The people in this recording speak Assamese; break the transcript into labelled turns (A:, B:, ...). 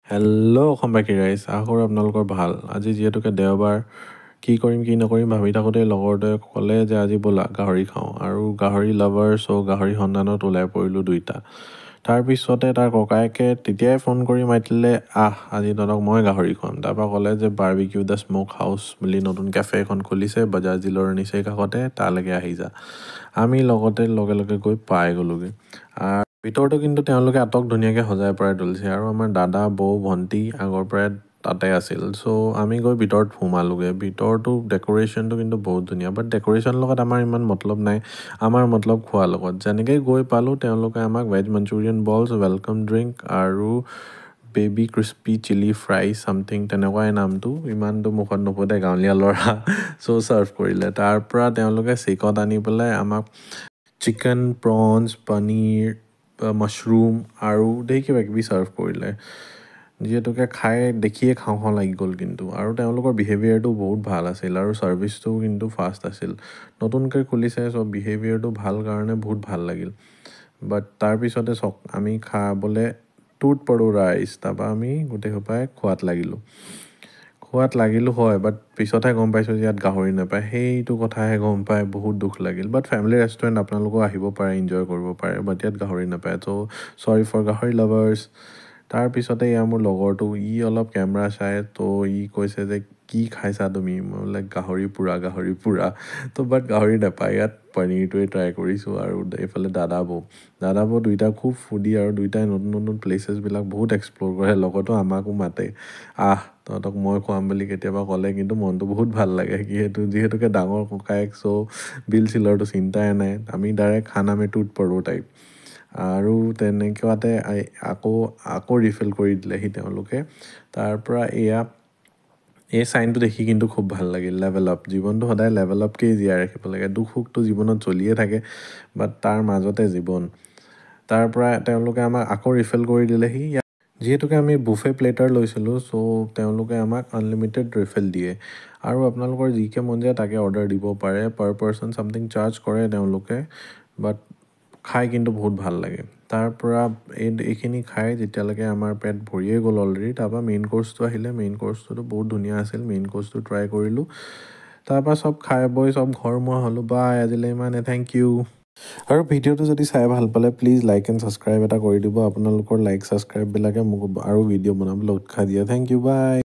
A: হেল্ল' অসমবাসী ৰাইজ, আশা কৰোঁ আপোনালোকৰ ভাল। আজি যিহেতুকে দেওবাৰ, কি কৰিম কি নকৰিম ভাবি থাকোঁতে লগৰটোৱে ক'লে যে আজি ব'লা গাহৰি খাওঁ, আৰু গাহৰি লাভাৰ্ছ গাহৰি সন্ধানত ওলাই পৰিলোঁ দুইটা। তাৰপিছতে তাৰ ককায়েকে তেতিয়াই ফোন কৰি মাতিলে, আজি তহঁতক মই গাহৰি খুৱাম। তাৰপৰা ক'লে যে বাৰ্বিকিউ দ্য স্ম'ক হাউচ বুলি নতুন কেফে এখন খুলিছে বাজাজ জিলৰ নিচেই কাষতে, তালৈকে আহি যা। আমি লগে লগে গৈ পাই গ'লোগৈ। ভিতৰতো কিন্তু তেওঁলোকে আটক ধুনীয়াকৈ সজাই পৰাই তুলিছে, আৰু আমাৰ দাদা বৌ ভণ্টি আগৰ পৰাই তাতে আছিল। চ' আমি গৈ ভিতৰত সোমালোগৈ। ভিতৰতো ডেক'ৰেশ্যনটো কিন্তু বহুত ধুনীয়া, বাট ডেক'ৰেশ্যনৰ লগত আমাৰ ইমান মতলব নাই, আমাৰ মতলব খোৱাৰ লগত। যেনেকৈ গৈ পালোঁ তেওঁলোকে আমাক ভেজ মঞ্চুৰিয়ান বলছ, ৱেলকাম ড্ৰিংক আৰু baby crispy chilli fry something তেনেকুৱাই নামটো, ইমানটো মুখত নুফুটে গাঁৱলীয়া ল'ৰা। চ' ছাৰ্ভ কৰিলে। তাৰপৰা তেওঁলোকে চিকত আনি পেলাই আমাক চিকেন, প্ৰনছ, পনীৰ, মাছৰুম আৰু ধেৰ কিবা কিবি ছাৰ্ভ কৰিলে, যিহেতুকে খাই দেখিয়ে খাওঁ খাওঁ লাগি গ'ল কিন্তু। আৰু তেওঁলোকৰ বিহেভিয়াৰটো বহুত ভাল আছিল, আৰু ছাৰ্ভিচটোও কিন্তু ফাষ্ট আছিল। নতুনকৈ খুলিছে, চ' বিহেভিয়াৰটো ভাল কাৰণে বহুত ভাল লাগিল। বাট তাৰপিছতে চাওক, আমি খাবলৈ টুট পৰোঁ ৰাইজ। তাৰপৰা আমি গোটেই সোপাই খোৱাত লাগিলোঁ হয়, বাট পিছতহে গম পাইছোঁ যে ইয়াত গাহৰি নাপায়। সেইটো কথাহে গম পাই বহুত দুখ লাগিল। বাট ফেমিলি ৰেষ্টুৰেণ্ট, আপোনালোকেও আহিব পাৰে, এনজয় কৰিব পাৰে, বাট ইয়াত গাহৰি নাপায়। ত' চৰি ফৰ গাহৰি লাভাৰ্ছ। তাৰপিছতে মোৰ লগৰটো অলপ কেমেৰা চাই, ত' কৈছে যে কি খাইছা তুমি? মই বোলে গাহৰি পুৰা। ত' বাট গাহৰি নাপায় ইয়াত, পনীৰটোৱে ট্ৰাই কৰিছোঁ। আৰু এইফালে দাদা বৌ দুইটা খুব ফুডি, আৰু দুইটাই নতুন প্লেচেছবিলাক বহুত এক্সপ্ল'ৰ কৰে, লগতো আমাকো মাতে, তহঁতক মই খুৱাম বুলি কেতিয়াবা ক'লে কিন্তু মনটো বহুত ভাল লাগে। যিহেতুকে ডাঙৰ ককায়েক, চ' বিল চিলৰটো চিন্তাই নাই, আমি ডাইৰেক্ট খানা মে টুট পৰোঁ টাইপ। আৰু তেনেকুৱাতে আকৌ ৰিফিল কৰি দিলেহি তেওঁলোকে। তাৰপৰা এই চাইনটো দেখি কিন্তু খুব ভাল লাগিল, লেভেল আপ। জীৱনটো সদায় লেভেল আপকেই জীয়াই ৰাখিব লাগে। দুখ সুখটো জীৱনত চলিয়ে থাকে, বাট তাৰ মাজতে জীৱন। তাৰপৰা তেওঁলোকে আমাক আকৌ ৰিফিল কৰি দিলেহি। যিহেতুকে আমি বুফে প্লেটাৰ লৈছিলোঁ, চ' তেওঁলোকে আমাক আনলিমিটেড ৰিফিল দিয়ে, আৰু আপোনালোকৰ যিকে মন যায় তাকে অৰ্ডাৰ দিব পাৰে। পাৰ পাৰ্চন ছামথিং চাৰ্জ কৰে তেওঁলোকে, বাট খাই কিন্তু বহুত ভাল লাগে। তাৰপৰা এইখিনি খাই যেতিয়ালৈকে আমাৰ পেট ভৰিয়ে গ'ল অলৰেডি, তাৰপৰা মেইন ক'ৰ্চটো আহিলে। মেইন ক'ৰ্চটোতো বহুত ধুনীয়া আছিল, মেইন ক'ৰ্চটো ট্ৰাই কৰিলোঁ। তাৰপৰা চব খাই বৈ চব ঘৰমুৱা হ'লোঁ। বাই, আজিলৈ ইমানে, থেংক ইউ। আৰু ভিডিঅ'টো যদি চাই ভাল পালে প্লিজ লাইক এণ্ড ছাবস্ক্ৰাইব এটা কৰি দিব। আপোনালোকৰ লাইক ছাবস্ক্ৰাইববিলাকে মোক আৰু ভিডিঅ' বনাবলৈ উৎসাহ দিয়ে। থেংক ইউ, বাই।